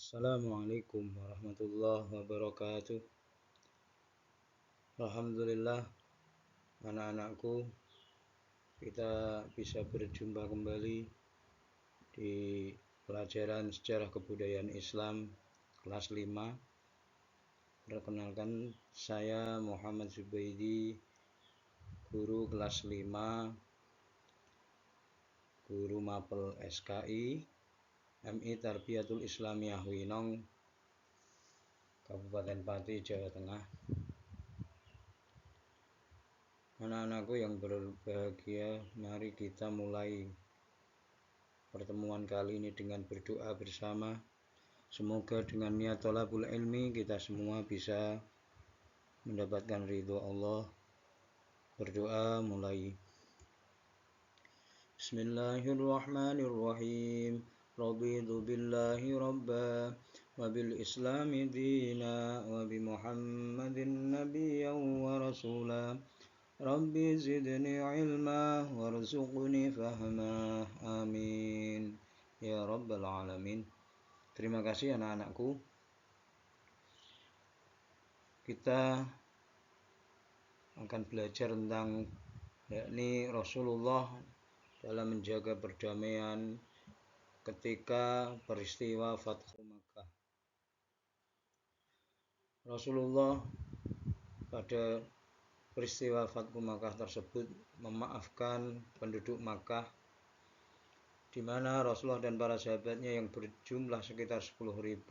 Assalamualaikum warahmatullahi wabarakatuh. Alhamdulillah, anak-anakku, kita bisa berjumpa kembali di pelajaran sejarah kebudayaan Islam kelas 5. Perkenalkan, saya Muhammad Zubaidi, guru kelas 5, guru Mapel SKI MI Tarbiyatul Islamiyah Winong, Kabupaten Pati, Jawa Tengah. Anak-anakku yang berbahagia, mari kita mulai pertemuan kali ini dengan berdoa bersama. Semoga dengan niat thalabul ilmi kita semua bisa mendapatkan ridho Allah. Berdoa mulai. Bismillahirrahmanirrahim. Raditu billahi rabba wa bil islami dina wa bi Muhammadin nabiyyan wa rasula. Rabbi zidni ilma warzuqni fahma. Amin ya rabbal alamin. Terima kasih anak-anakku. Kita akan belajar tentang yakni Rasulullah dalam menjaga perdamaian ketika peristiwa Fathu Makkah. Rasulullah pada peristiwa Fathu Makkah tersebut memaafkan penduduk Makkah, di mana Rasulullah dan para sahabatnya yang berjumlah sekitar 10.000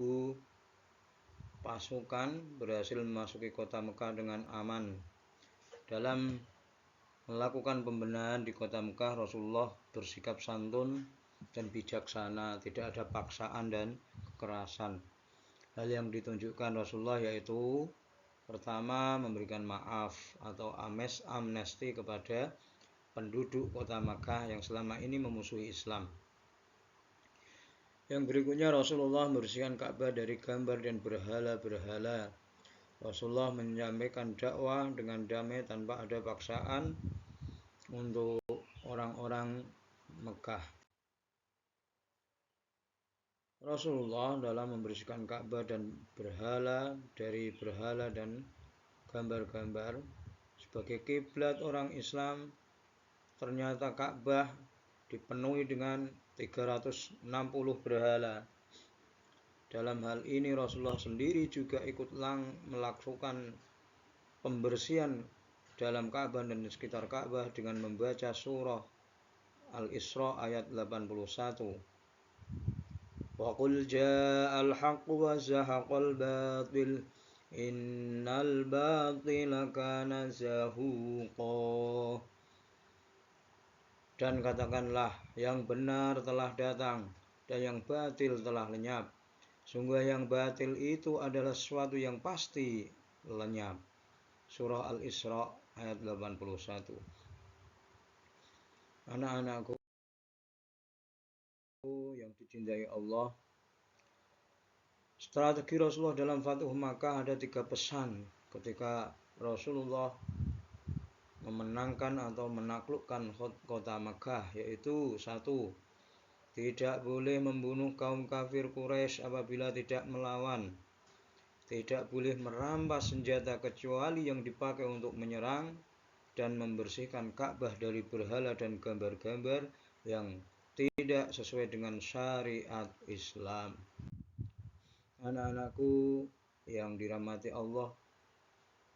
pasukan berhasil memasuki kota Mekah dengan aman. Dalam melakukan pembenahan di kota Mekah, Rasulullah bersikap santun dan bijaksana, tidak ada paksaan dan kekerasan. Hal yang ditunjukkan Rasulullah yaitu pertama, memberikan maaf atau amnesti kepada penduduk kota Makkah yang selama ini memusuhi Islam. Yang berikutnya, Rasulullah membersihkan Ka'bah dari gambar dan berhala-berhala. Rasulullah menyampaikan dakwah dengan damai tanpa ada paksaan untuk orang-orang Mekah. Rasulullah dalam membersihkan Ka'bah dan berhala dari berhala dan gambar-gambar sebagai kiblat orang Islam. Ternyata Ka'bah dipenuhi dengan 360 berhala. Dalam hal ini Rasulullah sendiri juga ikut melakukan pembersihan dalam Ka'bah dan di sekitar Ka'bah dengan membaca surah Al-Isra ayat 81. Wa qul ja'al haqqu wa zahaqal batil innal batila kana zahuqa. Dan katakanlah, yang benar telah datang dan yang batil telah lenyap. Sungguh yang batil itu adalah sesuatu yang pasti lenyap. Surah Al-Isra ayat 81. Anak-anakku yang dicintai Allah, strategi Rasulullah dalam Fathu Makkah ada 3 pesan ketika Rasulullah memenangkan atau menaklukkan kota Makkah, yaitu 1. Tidak boleh membunuh kaum kafir Quraisy apabila tidak melawan. Tidak boleh merampas senjata kecuali yang dipakai untuk menyerang, dan membersihkan Ka'bah dari berhala dan gambar-gambar yang tidak sesuai dengan syariat Islam. Anak-anakku yang dirahmati Allah,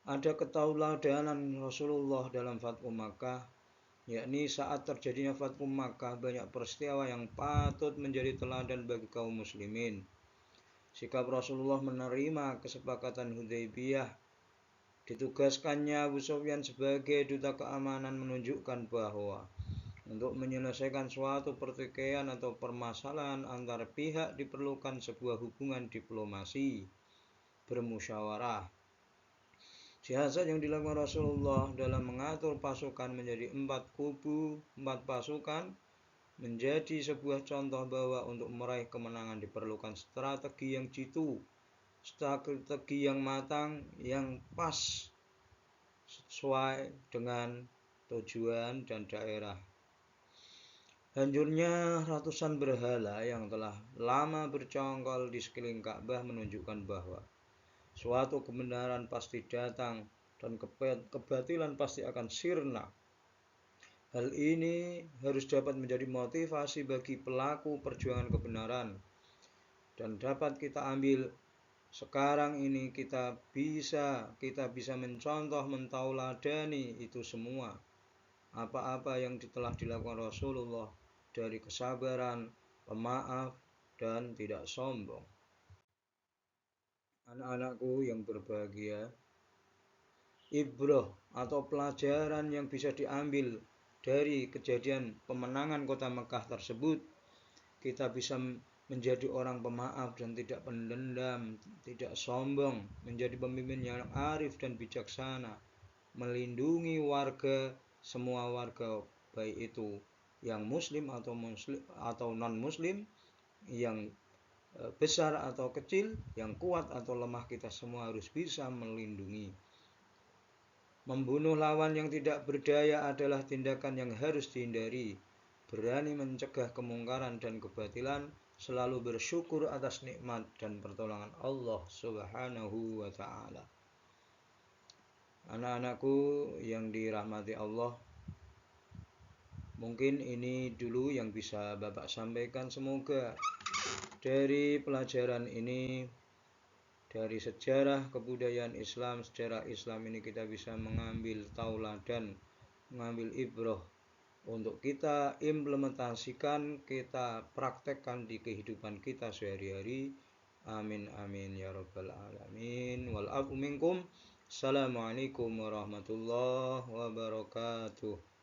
ada ketauladanan Rasulullah dalam Fathu Makkah, yakni saat terjadinya Fathu Makkah banyak peristiwa yang patut menjadi teladan bagi kaum muslimin. Sikap Rasulullah menerima kesepakatan Hudaybiyah, ditugaskannya Abu Sufyan sebagai duta keamanan, menunjukkan bahwa untuk menyelesaikan suatu pertikaian atau permasalahan antar pihak diperlukan sebuah hubungan diplomasi bermusyawarah. Siasat yang dilakukan Rasulullah dalam mengatur pasukan menjadi 4 kubu, 4 pasukan, menjadi sebuah contoh bahwa untuk meraih kemenangan diperlukan strategi yang jitu, strategi yang matang, yang pas sesuai dengan tujuan dan daerah. Hancurnya ratusan berhala yang telah lama bercongkol di sekeliling Ka'bah menunjukkan bahwa suatu kebenaran pasti datang dan kebatilan pasti akan sirna. Hal ini harus dapat menjadi motivasi bagi pelaku perjuangan kebenaran dan dapat kita ambil sekarang ini. Kita bisa mencontoh, mentauladani itu semua. Apa-apa yang telah dilakukan Rasulullah dari kesabaran, pemaaf, dan tidak sombong. Anak-anakku yang berbahagia, ibrah atau pelajaran yang bisa diambil dari kejadian pemenangan kota Mekah tersebut, kita bisa menjadi orang pemaaf dan tidak pendendam, tidak sombong, menjadi pemimpin yang arif dan bijaksana, melindungi semua warga, baik itu yang muslim atau non muslim, yang besar atau kecil, yang kuat atau lemah, kita semua harus bisa melindungi. Membunuh lawan yang tidak berdaya adalah tindakan yang harus dihindari. Berani mencegah kemungkaran dan kebatilan, selalu bersyukur atas nikmat dan pertolongan Allah Subhanahu wa ta'ala. Anak-anakku yang dirahmati Allah, mungkin ini dulu yang bisa Bapak sampaikan. Semoga dari pelajaran ini, dari sejarah kebudayaan Islam, sejarah Islam ini, kita bisa mengambil tauladan, mengambil ibrah untuk kita implementasikan, kita praktekkan di kehidupan kita sehari-hari. Amin amin ya rabbal alamin. Wal afu minkum. Assalamualaikum warahmatullahi wabarakatuh.